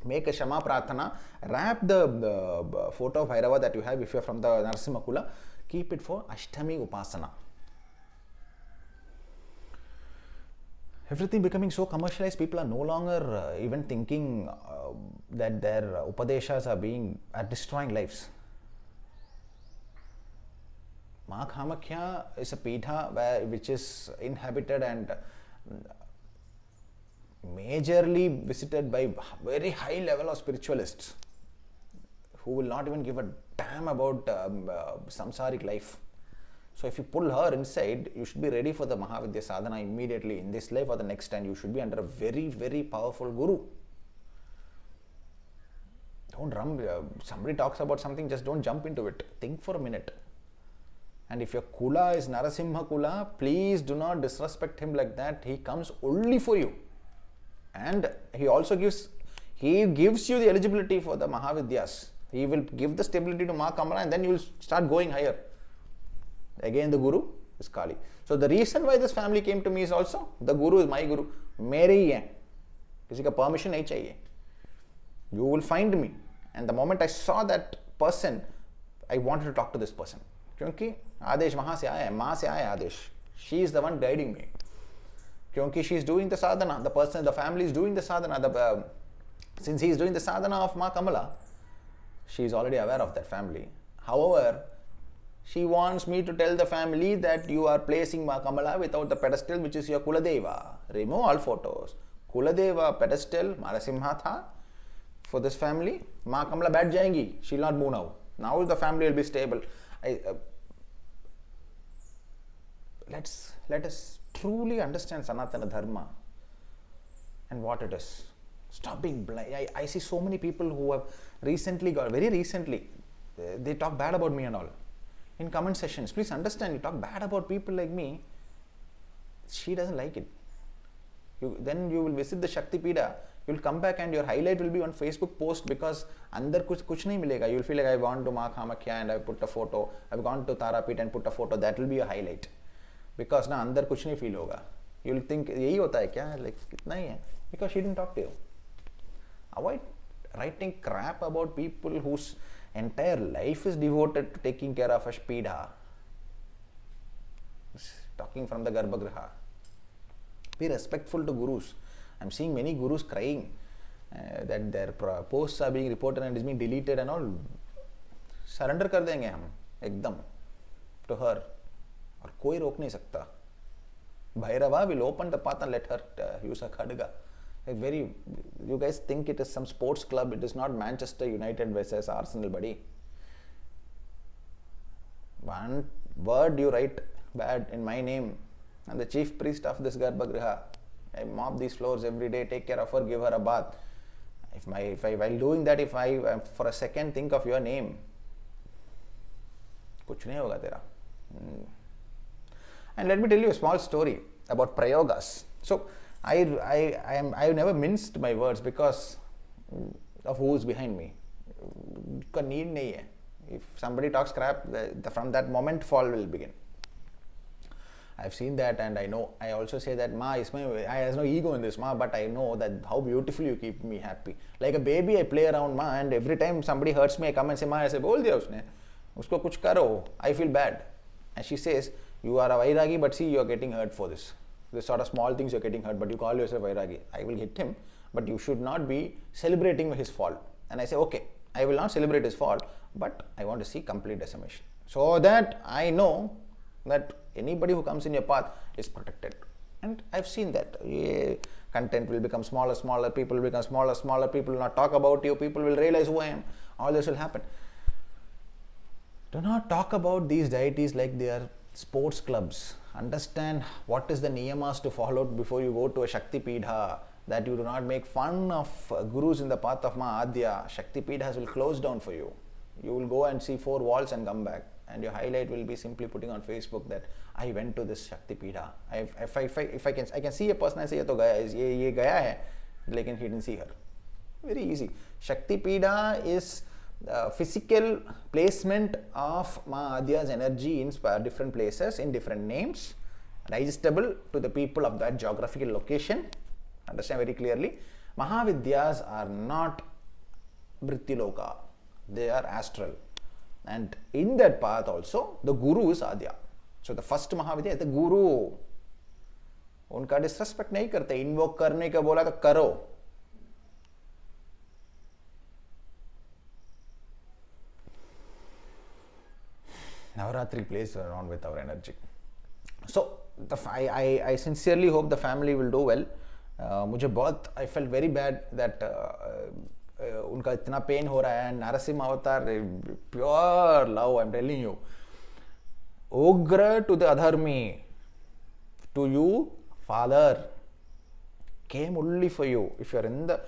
make a Shama Prathana, wrap the photo of Bhairava that you have if you are from the Narasimha Kula, keep it for Ashtami Upasana. Everything becoming so commercialized, people are no longer even thinking that their Upadeshas are destroying lives. Maa Kamala is a Pitha which is inhabited and majorly visited by very high level of spiritualists who will not even give a damn about samsaric life. So if you pull her inside, you should be ready for the Mahavidya sadhana immediately in this life or the next, and you should be under a very, very powerful guru. Don't run. Somebody talks about something, just don't jump into it. Think for a minute. And if your Kula is Narasimha Kula, please do not disrespect him like that. He comes only for you. And he also gives you the eligibility for the Mahavidyas. He will give the stability to Maa Kamala, and then you will start going higher. Again, the Guru is Kali. So the reason why this family came to me is also, the Guru is my Guru. मेरे ही हैं. किसी का permission नहीं चाहिए. You will find me. And the moment I saw that person, I wanted to talk to this person. क्योंकि आदेश वहाँ से आया है, माँ से आया है आदेश. She is the one guiding me. क्योंकि she is doing the sadhana. The family is doing the sadhana. Since he is doing the sadhana of Maa Kamala, she is already aware of that family. However, she wants me to tell the family that you are placing Maa Kamala without the pedestal, which is your Kula Deiva. Remove all photos. Kula Deiva pedestal, Narasimha tha. For this family, Maa Kamala baith jayenge. She will not move now. Now the family will be stable. Let us truly understand Sanatana Dharma and what it is. Stop being blind. I see so many people who have very recently, they talk bad about me and all. In comment sessions, please understand, you talk bad about people like me, she doesn't like it. Then you will visit the Shakti Pida, you will come back and your highlight will be on Facebook post, because andar kuch nahi milega. You will feel like, I've gone to Maa Kamala and I've put a photo, I've gone to Tarapit and put a photo, that will be a highlight. Because na andar kuch nahi feel hoga. You will think, yahi hota hai kya? Like, kitna hi hai? Because she didn't talk to you. Avoid writing crap about people whose entire life is devoted to taking care of a Spida. Talking from the Garbhagriha. Be respectful to gurus. I'm seeing many gurus crying that their posts are being reported and is being deleted and all. Surrender kar denge hum, ekdam, to her. और कोई रोक नहीं सकता. Bhairava will open the path and let her use a khadga. You guys think it is some sports club. It is not Manchester United versus Arsenal, buddy. One word you write bad in my name, I'm the chief priest of this Garbhagriha. I mop these floors every day, take care of her, give her a bath. While doing that, if I for a second think of your name, kuch nahi hoga tera. And let me tell you a small story about prayogas. So I've never minced my words because of who is behind me. Ka need nahi hai. If somebody talks crap, from that moment fall will begin. I've seen that, and I know. I also say that Ma is I has no ego in this, Ma, but I know that how beautifully you keep me happy. Like a baby, I play around Ma, and every time somebody hurts me, I come and say, Ma, I say, bol diya usne. Usko kuch karo. I feel bad. And she says, you are a Vairagi, but see, you are getting hurt for this. This sort of small things you're getting hurt, but you call yourself Vairagi. I will hit him, but you should not be celebrating his fall. And I say, okay, I will not celebrate his fall, but I want to see complete decimation. So that I know that anybody who comes in your path is protected. And I've seen that. Content will become smaller, people will become smaller, people will not talk about you, people will realize who I am. All this will happen. Do not talk about these deities like they are sports clubs. Understand what is the niyamas to follow before you go to a Shakti Pidha. That you do not make fun of gurus in the path of Maha. Shakti Pidhas will close down for you. You will go and see 4 walls and come back. And your highlight will be simply putting on Facebook that I went to this Shakti Pidha. If I can see a person and say, ye gaya hai, lekin he didn't see her. Very easy. Shakti Pidha is physical placement of Maha's energy in different places, in different names, digestible to the people of that geographical location. Understand very clearly. Mahavidyas are not Vrittiloka. They are astral. And in that path also, the Guru is Adya. So the first Mahavidya is the Guru. उनका disrespect नहीं करते. Invoke करने का बोला तो करो. Navaratri plays around with our energy. So I sincerely hope the family will do well. I felt very bad that उनका इतना पेन हो रहा है. And Narasimha avatar, pure love, I'm telling you. Ogra to the adharmi, to you, father, came only for you. If you're in the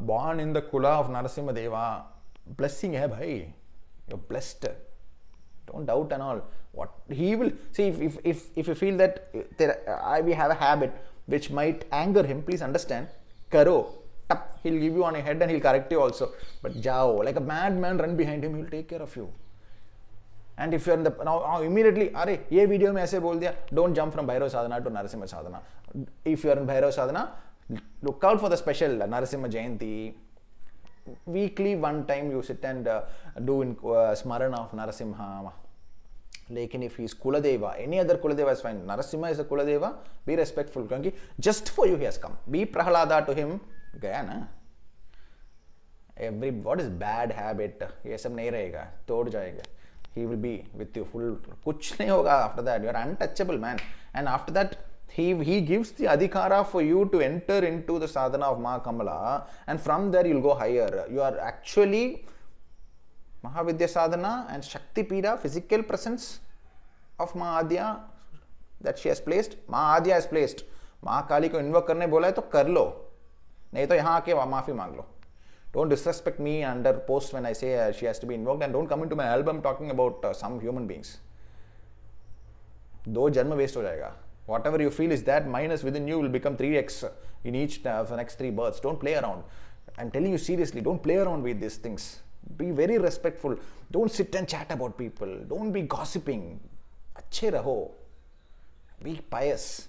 born in the Kula of Narasimha Deva, blessing hai bhai. You're blessed. Don't doubt and all. What he will see, if you feel that we have a habit which might anger him, please understand. Karo. He'll give you on your head and he'll correct you also. But jao, like a madman, run behind him, he'll take care of you. And if you're in the now immediately, are ye video mein aise bol diya, don't jump from Bhairava sadhana to Narasimha sadhana. If you're in Bhairava sadhana, look out for the special Narasimha Jayanti. Weekly one time you sit and do in smarana of Narasimha. Lekin if he's Kula Deiva, any other Kula Deiva is fine. Narasimha is a Kula Deiva. Be respectful. Just for you he has come. Be Prahlada to him. Gaya na. What is bad habit? ये सब नहीं रहेगा, तोड़ जाएगा. He will be with you full. कुछ नहीं होगा after that. You are untouchable, man. And after that, he gives the adhikara for you to enter into the sadhana of Maa Kamala, and from there you'll go higher. You are actually Mahavidya sadhana and Shakti Pida, physical presence of Mahadya that she has placed. Mahadya has placed. Maa Kali को invoke करने बोला है तो कर लो. नहीं तो यहाँ आके माफी मांग लो. Don't disrespect me under post when I say she has to be invoked, and don't come into my album talking about some human beings. 2 जन्म waste हो जाएगा. Whatever you feel is that minus within you will become 3x in each of the next 3 births. Don't play around. I'm telling you seriously, don't play around with these things. Be very respectful. Don't sit and chat about people. Don't be gossiping. अच्छे रहो. Be pious.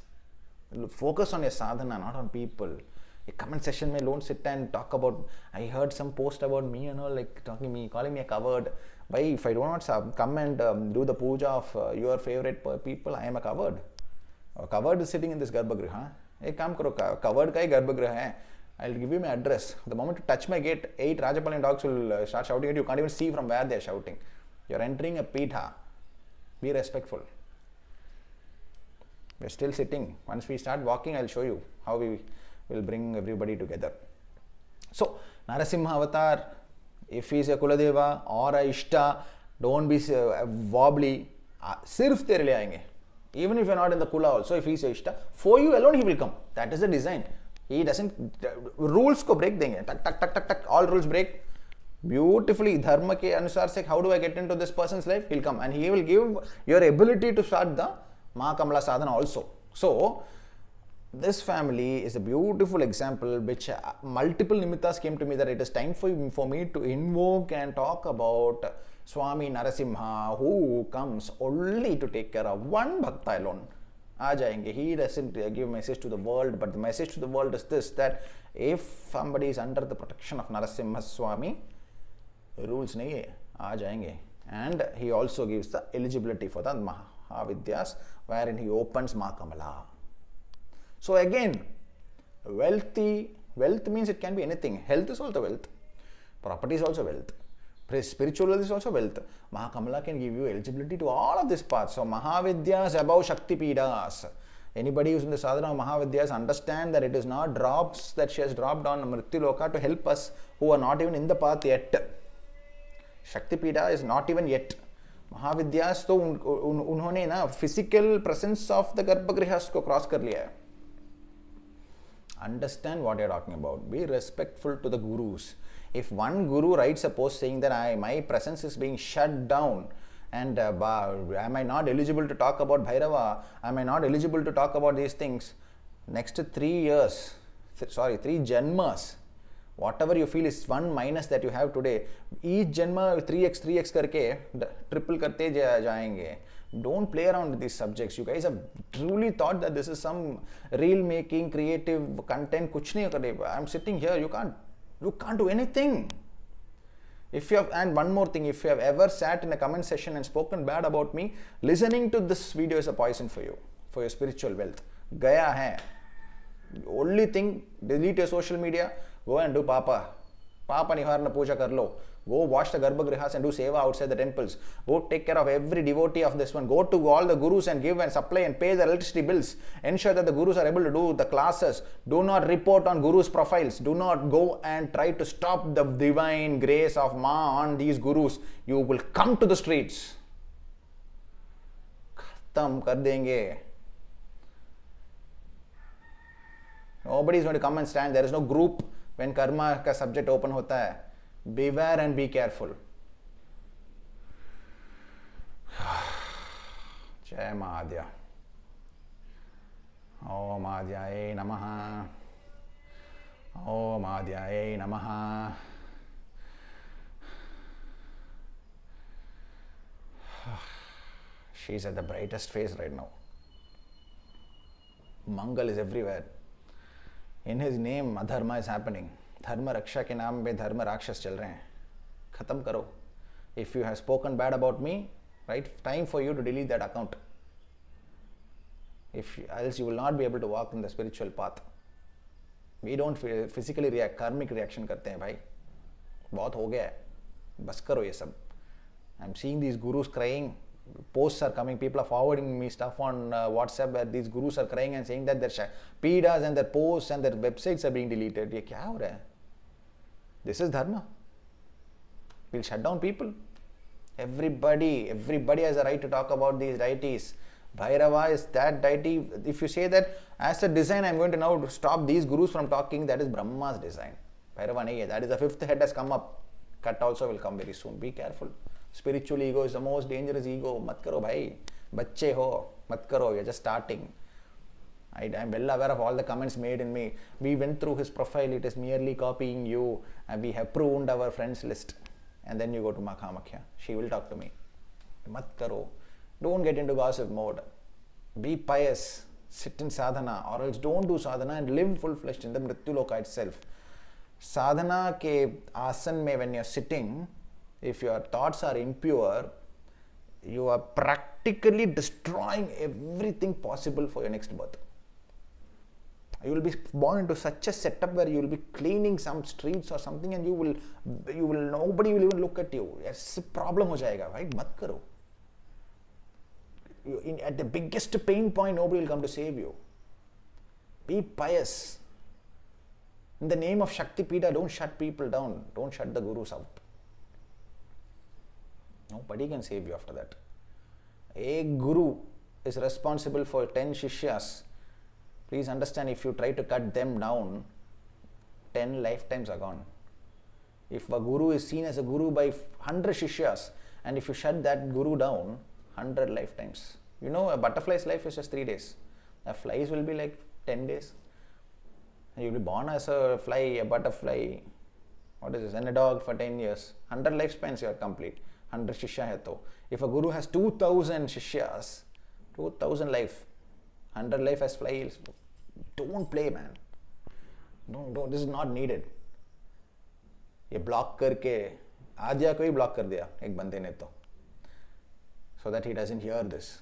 Focus on your sadhana, not on people. A comment session may don't sit and talk about, I heard some post about me and all, like calling me a coward. Why, if I do not come and do the puja of your favorite people, I am a coward. A coward is sitting in this garbhagriha. Hey, come karo, coward ka hi garbhagriha hai. I'll give you my address. The moment you touch my gate, 8 Rajapalan dogs will start shouting at you. You can't even see from where they are shouting. You're entering a pitha. Be respectful. We're still sitting. Once we start walking, I'll show you how we will bring everybody together. So, Narasimha avatar, if he is a Kuladeva or a Ishta, don't be wobbly. Sirf tere le aayenge. Even if you're not in the Kula also, if he is a Ishta, for you alone he will come. That is the design. He doesn't, rules ko break denge. Tak, tak, tak, tak, tak, all rules break. Beautifully, dharma ke anusar se, how do I get into this person's life? He'll come and he will give your ability to start the Maa Kamala sadhana also. So, this family is a beautiful example which multiple nimittas came to me that it is time for me to invoke and talk about Swami Narasimha, who comes only to take care of one bhakta alone. Aa jayenge. He doesn't give message to the world, but the message to the world is this, that if somebody is under the protection of Narasimha Swami, rules nahi hai, aa jayenge. And he also gives the eligibility for the Mahavidyas, wherein he opens Maa Kamala. So again, wealth means it can be anything. Health is also wealth. Property is also wealth. Spiritual wealth is also wealth. Maha Kamala can give you eligibility to all of these paths. So Mahavidyas above Shakti Pidas. Anybody who's in the sadhana of Mahavidyas understand that it is not drops that she has dropped on Mrittiloka to help us who are not even in the path yet. Shakti Pida is not even yet. महाविद्यास तो उन्होंने ना physical presence of the गर्भगृहस्थ को cross कर लिया है. Understand what you're talking about. Be respectful to the gurus. If one guru writes a post saying that my presence is being shut down and am I not eligible to talk about Bhairava? Am I not eligible to talk about these things? Next 3 years, 3 janmas, whatever you feel is one minus that you have today, each janma 3x करके triple करते जाएंगे. Don't play around with these subjects. You guys have truly thought that this is some reel making, creative content. कुछ नहीं करेगा. I'm sitting here. You can't do anything. If you have, and one more thing, if you have ever sat in a comment session and spoken bad about me, listening to this video is a poison for you, for your spiritual wealth. गया है. Only thing, delete your social media. Go and do Papa Niharana Puja kar lo. Go wash the Garbhagrihas and do seva outside the temples. Go take care of every devotee of this one. Go to all the gurus and give and supply and pay the electricity bills. Ensure that the gurus are able to do the classes. Do not report on gurus' profiles. Do not go and try to stop the divine grace of Ma on these gurus. You will come to the streets. Khatam kar denge. Nobody is going to come and stand. There is no group when karma ka subject open hota hai. Beware and be careful. Jai Mahadya. Om Adyaye Namaha. Om Adyaye Namaha. She's at the brightest phase right now. Mangal is everywhere. In his name, adharma is happening. धर्म रक्षा के नाम पे धर्म राक्षस चल रहे हैं. खत्म करो. If you have spoken bad about me, right, time for you to delete that account. Else you will not be able to walk in the spiritual path. We don't physically react, karmic reaction करते हैं भाई. बहुत हो गया है. बस करो ये सब. I'm seeing these gurus crying. Posts are coming. People are forwarding me stuff on WhatsApp where these gurus are crying and saying that their PDAs and their posts and their websites are being deleted. ये क्या हो रहा है? This is dharma. We'll shut down people. Everybody has a right to talk about these deities. Bhairava is that deity. If you say that as a design, I'm going to now stop these gurus from talking, that is Brahma's design. Bhairava nahi hai. That is the 5th head has come up. Cut also will come very soon. Be careful. Spiritual ego is the most dangerous ego. Mat karo bhai. Bacche ho. Mat karo. You're just starting. I'm well aware of all the comments made in me. We went through his profile. It is merely copying you. And we have pruned our friends list. And then you go to Maa Kamala. She will talk to me. Mat karo. Don't get into gossip mode. Be pious. Sit in sadhana. Or else don't do sadhana and live full-fledged in the Mrityu-loka itself. Sadhana ke asan mein when you're sitting, if your thoughts are impure, you are practically destroying everything possible for your next birth. You will be born into such a setup where you will be cleaning some streets or something and nobody will even look at you. It's a problem ho jayega, right? Mat karo. At the biggest pain point, nobody will come to save you. Be pious. In the name of Shakti Pita, don't shut people down. Don't shut the gurus out. Nobody can save you after that. A guru is responsible for 10 shishyas. Please understand, if you try to cut them down, 10 lifetimes are gone. If a guru is seen as a guru by 100 shishyas, and if you shut that guru down, 100 lifetimes. You know, a butterfly's life is just 3 days. A fly's will be like 10 days. You'll be born as a fly, a butterfly, what is this, and a dog for 10 years. 100 lifespans you are complete. 100 shishya hai to. If a guru has 2000 shishyas, 2000 life, 100 life as flies, don't play, man. No, this is not needed. ये block करके आद्या को ही block कर दिया एक बंदे ने तो, so that he doesn't hear this.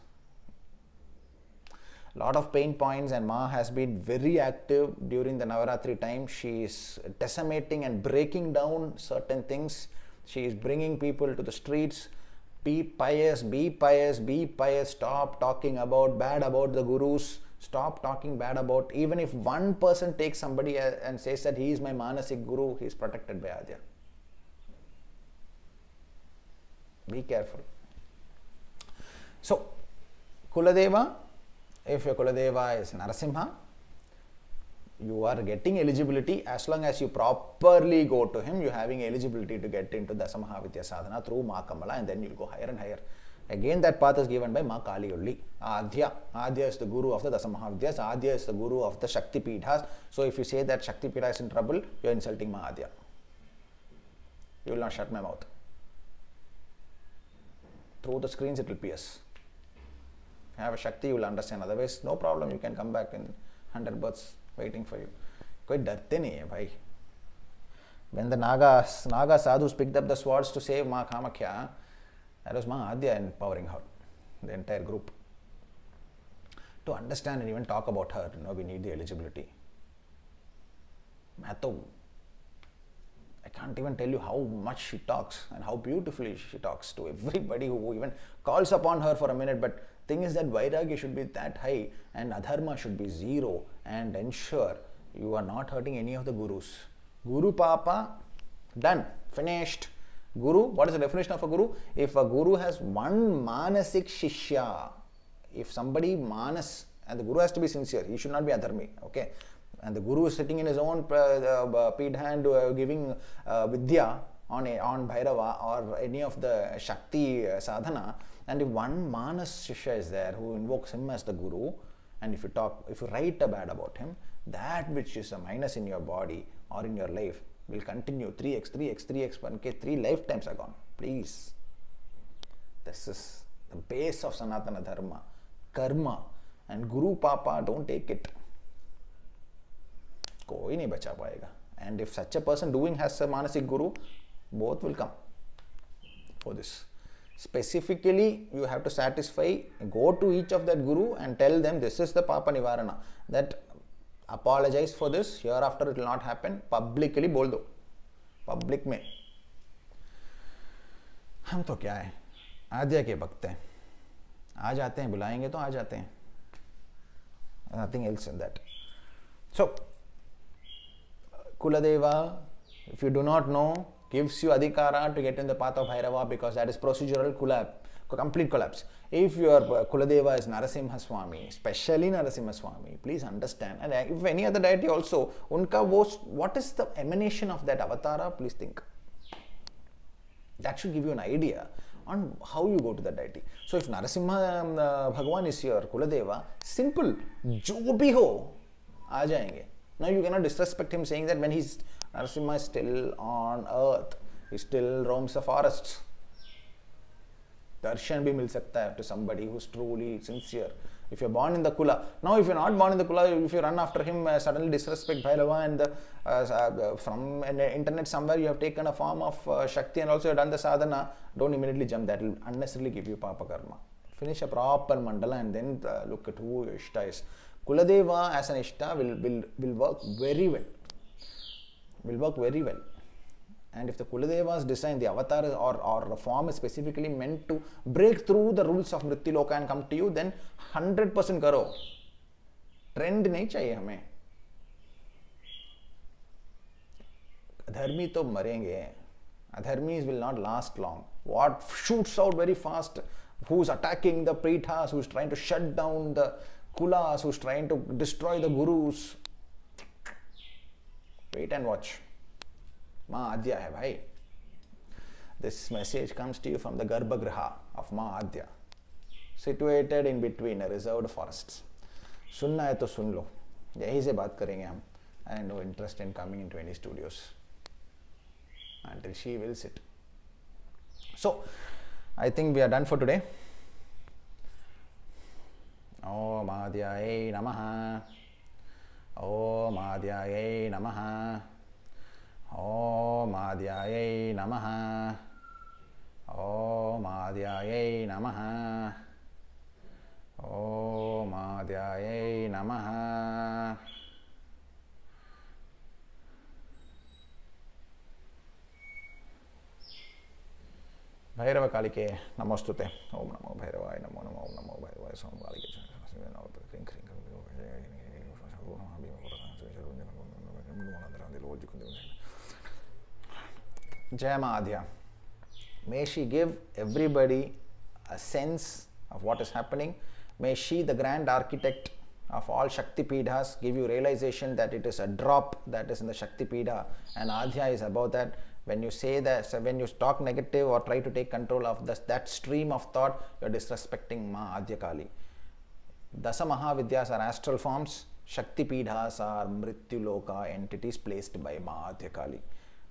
Lot of pain points, and Ma has been very active during the Navaratri time. She is decimating and breaking down certain things. She is bringing people to the streets. Be pious, be pious, be pious. Stop talking bad about the gurus. Stop talking bad about, even if one person takes somebody and says that he is my Manasik Guru, he is protected by Adya. Be careful. So, Kula Deva, if your Kula Deva is Narasimha, you are getting eligibility as long as you properly go to him. You're having eligibility to get into the Samaha Vidya Sadhana through Maa Kamala, and then you'll go higher and higher. Again, that path is given by Maa Kali only. Adhya. Adhya is the guru of the Dasamaha Vidyas. Adhya is the guru of the Shakti Pithas. So if you say that Shakti Pitha is in trouble, you're insulting Mahadhya. You will not shut my mouth. Through the screens it will pierce. If you have a Shakti, you will understand. Otherwise, no problem. You can come back in 100 births waiting for you. कोई डरते नहीं है भाई. When the Naga sadhus picked up the swords to save Maa Kamala, that was Mahadhya empowering her, the entire group. To understand and even talk about her, we need the eligibility. I can't even tell you how much she talks and how beautifully she talks to everybody who even calls upon her for a minute. But thing is that Vairagya should be that high and Adharma should be zero, and ensure you are not hurting any of the gurus. Guru Papa, done, finished. Guru, what is the definition of a guru? If a guru has one manasik shishya, if somebody manas, and the guru has to be sincere, he should not be adharmi, okay? And the guru is sitting in his own pidha and giving vidya on Bhairava or any of the Shakti sadhana, and if one manas shishya is there who invokes him as the guru, and if you write bad about him, that which is a minus in your body or in your life will continue 3x, 3x, 3x, 1k, 3 lifetimes are gone. Please. This is the base of Sanatana Dharma, karma, and Guru Papa, don't take it. Koi nahi bacha paega. And if such a person has a Manasik Guru, both will come for this. Specifically, you have to satisfy, go to each of that Guru and tell them this is the Papa Nivarana. That apologize for this, hereafter it will not happen, publicly बोल दो, public में. हम तो क्या है, आद्या के भक्त हैं, आ जाते हैं, बुलाएंगे तो आ जाते हैं. Nothing else in that. So, Kula Deva, if you do not know, gives you adhikara to get in the path of Bhairava, because that is procedural complete collapse. If your Kula Deva is Narasimha Swami, especially Narasimha Swami, please understand. And if any other deity also, what is the emanation of that avatara? Please think. That should give you an idea on how you go to the deity. So if Narasimha Bhagwan is your Kula Deva, simple, jo bhi ho, aa jayenge. Now you cannot disrespect him saying that when Narasimha is still on earth, he still roams the forests. Darshan bhi mil sakta hai to somebody who is truly sincere. If you are born in the Kula, now if you are not born in the Kula, if you run after him, suddenly disrespect Bhairava, and from an internet somewhere you have taken a form of Shakti and also you have done the sadhana, don't immediately jump. That will unnecessarily give you Papa Karma. Finish a proper mandala and then look at who your Ishta is. Kula Deva as an Ishta will work very well. Will work very well. And if the Kula Deva's design, the avatar or the form is specifically meant to break through the rules of Mrittiloka and come to you, then 100% karo. Trend nahi chahiye hame. Adharmi to marenge. Adharmis will not last long. What shoots out very fast, who's attacking the Prithas, who's trying to shut down the Kulas, who's trying to destroy the Gurus. Wait and watch. Mahadhya hai bhai. This message comes to you from the Garbhagriha of Mahadhya, situated in between a reserved forests. Sunna hai to sun lo. Yahi se baat karenge hum. I have no interest in coming into any studios until she wills it. So, I think we are done for today. Om Mahadhyaya Namaha. Om Mahadhyaya Namaha. Om Mahadhyaya Namaha. Om Mahadhyaya Namaha. Om Mahadhyaya Namaha. Bhairava Kalike Namostute. Om Namo Bhairavaya Namo Namo Om Namo Bhairavaya Som Kalike. Jai Mahadhya. May she give everybody a sense of what is happening. May she, the grand architect of all Shakti Pidhas, give you realization that it is a drop that is in the Shakti Pidha and Adhya is above that. When you say that, so when you talk negative or try to take control of that stream of thought, you are disrespecting Ma Adhya Kali. Dasa Mahavidyas are astral forms. Shakti Pidhas are Mrityu-loka entities placed by Ma Adhya Kali.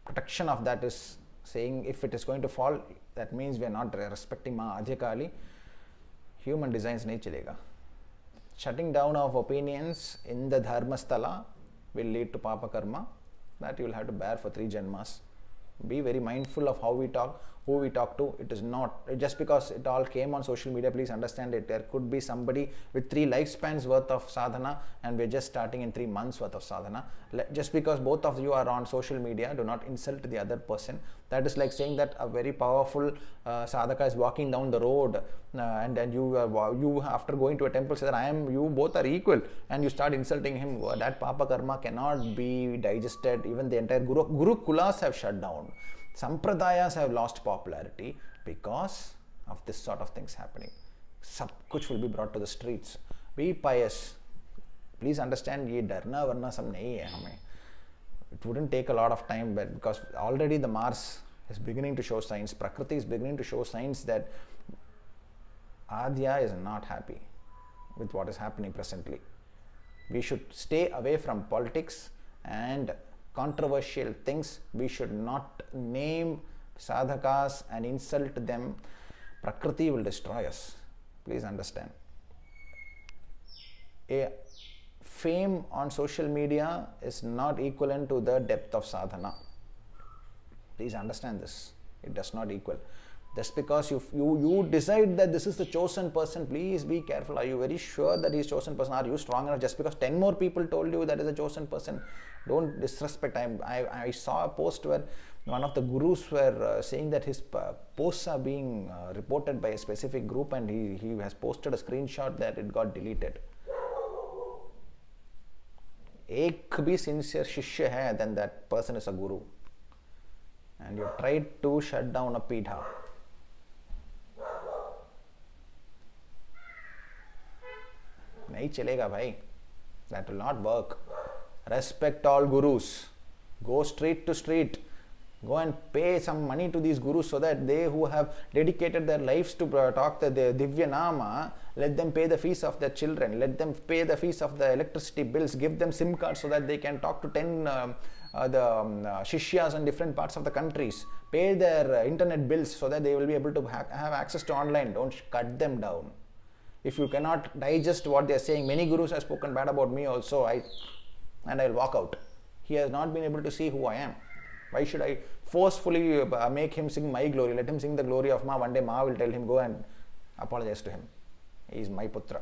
Protection of that is saying if it is going to fall, that means we are not respecting Ma Adhya Kali. Human designs nahi chalega. Shutting down of opinions in the Dharmasthala will lead to Papa Karma that you will have to bear for 3 Janmas. Be very mindful of how we talk, who we talk to. It is not just because it all came on social media, please understand it. There could be somebody with 3 lifespans worth of sadhana and we're just starting in 3 months worth of sadhana. Just because both of you are on social media, do not insult the other person. That is like saying that a very powerful sadhaka is walking down the road and you after going to a temple say that you both are equal, and you start insulting him. That Papa Karma cannot be digested. Even the entire Guru Kulas have shut down. Sampradayas have lost popularity because of this sort of things happening. Sab kuch will be brought to the streets. Be pious. Please understand, ye darna varna sab nahi hai hame. It wouldn't take a lot of time, but because already the Mars is beginning to show signs, Prakriti is beginning to show signs that Adhya is not happy with what is happening presently. We should stay away from politics and controversial things. We should not name sadhakas and insult them. Prakriti will destroy us. Please understand. Fame on social media is not equivalent to the depth of sadhana. Please understand this. It does not equal. Just because you decide that this is the chosen person, please be careful. Are you very sure that he is chosen person? Are you strong enough? Just because 10 more people told you that is a chosen person, don't disrespect. I saw a post where one of the gurus were saying that his posts are being reported by a specific group, and he has posted a screenshot that it got deleted. Ek bhi sincere shishya hai, then that person is a guru. And you tried to shut down a pidha. Nahi chalega bhai. That will not work. Respect all gurus. Go street to street. Go and pay some money to these gurus so that they who have dedicated their lives to talk the Divya Nama, let them pay the fees of their children. Let them pay the fees of the electricity bills. Give them SIM cards so that they can talk to 10 shishyas in different parts of the countries. Pay their internet bills so that they will be able to have access to online. Don't cut them down. If you cannot digest what they are saying, many gurus have spoken bad about me also, and I will walk out. He has not been able to see who I am. Why should I forcefully make him sing my glory? Let him sing the glory of Ma. One day Ma will tell him, go and apologize to him. He is my putra.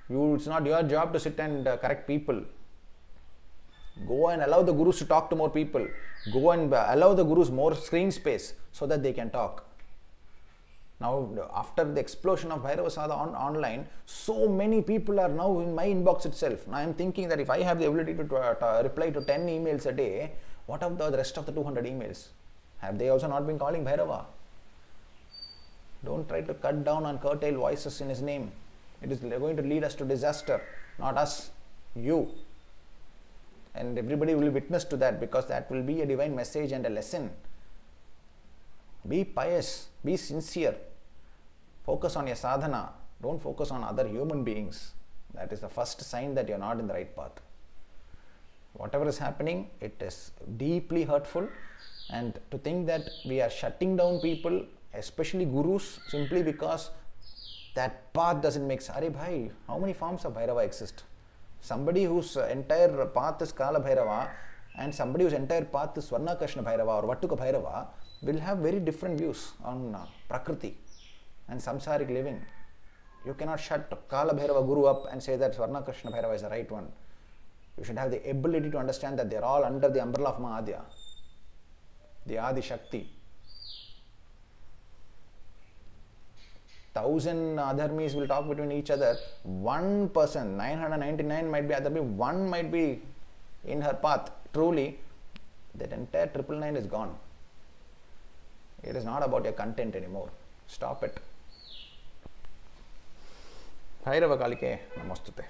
It's not your job to sit and correct people. Go and allow the gurus to talk to more people. Go and allow the gurus more screen space so that they can talk. Now, after the explosion of Bhairava Sadha online, so many people are now in my inbox itself. Now, I am thinking that if I have the ability to reply to 10 emails a day, what of the rest of the 200 emails? Have they also not been calling Bhairava? Don't try to cut down and curtail voices in his name. It is going to lead us to disaster, not us, you. And everybody will witness to that, because that will be a divine message and a lesson. Be pious, be sincere. Focus on your sadhana. Don't focus on other human beings. That is the first sign that you are not in the right path. Whatever is happening, it is deeply hurtful. And to think that we are shutting down people, especially gurus, simply because that path doesn't make sense. Arey bhai, how many forms of Bhairava exist? Somebody whose entire path is Kala Bhairava and somebody whose entire path is Swarnakashna Bhairava or Vattuka Bhairava will have very different views on Prakriti and samsaric living. You cannot shut Kala Bhairava Guru up and say that Swarnakashna Bhairava is the right one. You should have the ability to understand that they are all under the umbrella of Ma Adhya, the Adi Shakti. 1,000 adharmis will talk between each other. One person, 999 might be adharmi, one might be in her path. Truly, that entire 999 is gone. It is not about your content anymore. Stop it. Bhairava Kalike Namostute.